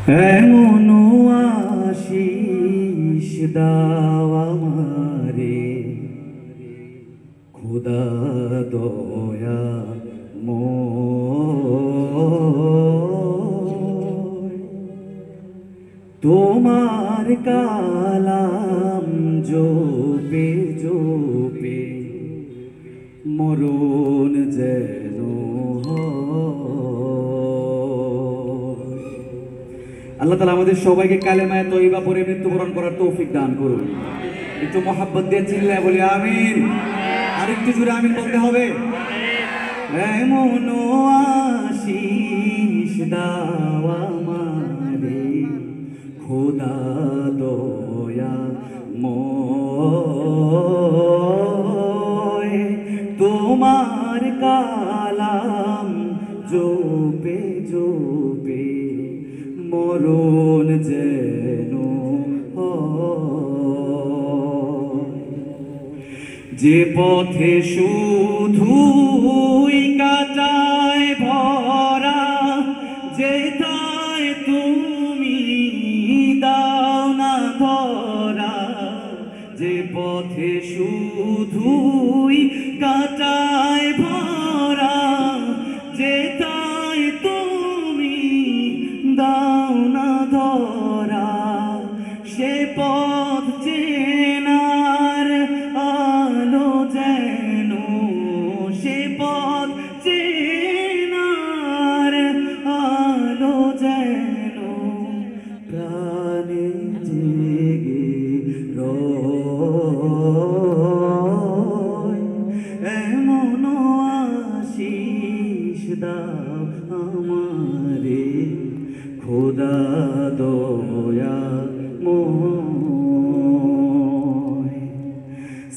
এমন আশিস দাও আমারে খোদা দয়া তোমার কালাম জপে জপে মরণ যেন আল্লাহ তাআলা আমাদের সবাইকে কালেমায়ে তয়্যিবা পড়ে মৃত্যুবরণ করার তৌফিক দান করুন। একটু মহাব্বত দিয়ে চিল্লায় বলি আমিন। আরেকটু জোরে আমিন বলতে হবে। এমন আশিস দাও আমারে খোদা দয়া তোমার কালাম জপে জপে মরণ যেন যে পথে শুধুই কাটায় ভরা যেথায় তুমি দাও না ধরা যে পথে শুধুই কাটায় ভরা যেথায় তুমি দাও না ধরা সে পথ চেনার আলো যেন সে পথ চেনার আলো যেন প্রাণে জেগে রয় এমন আশিস দাও আমারে খোদা দয়া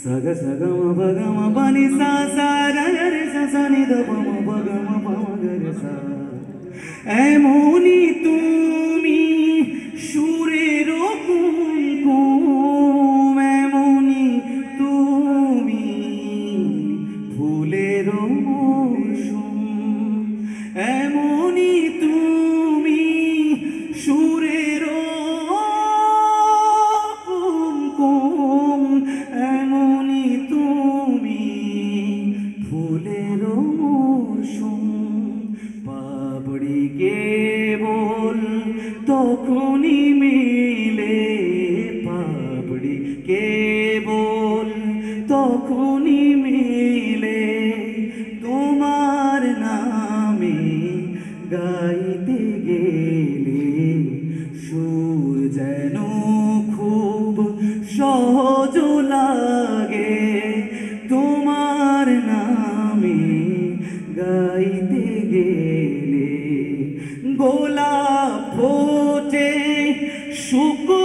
সগ সগ ম গ ম পনি সা সা রে রে সা সা নি দ প ম প গ ম প ম গ রে সা এমনি তুমি সুরের কুমকুম এমনি তুমি ফুলের মৌসুম এমনি তুমি সুরের কুমকুম এমনি তুমি ফুলের মৌসুম পাপড়ি কেবল তখনই মিলে পাপড়ি কেবল তখনই মিলে তোমার নামে গাইতে গেলে সুর যেন খুব সহজ লাগে তোমার নামে গাইতে গেলে গোলাপ ফোটে শুকনো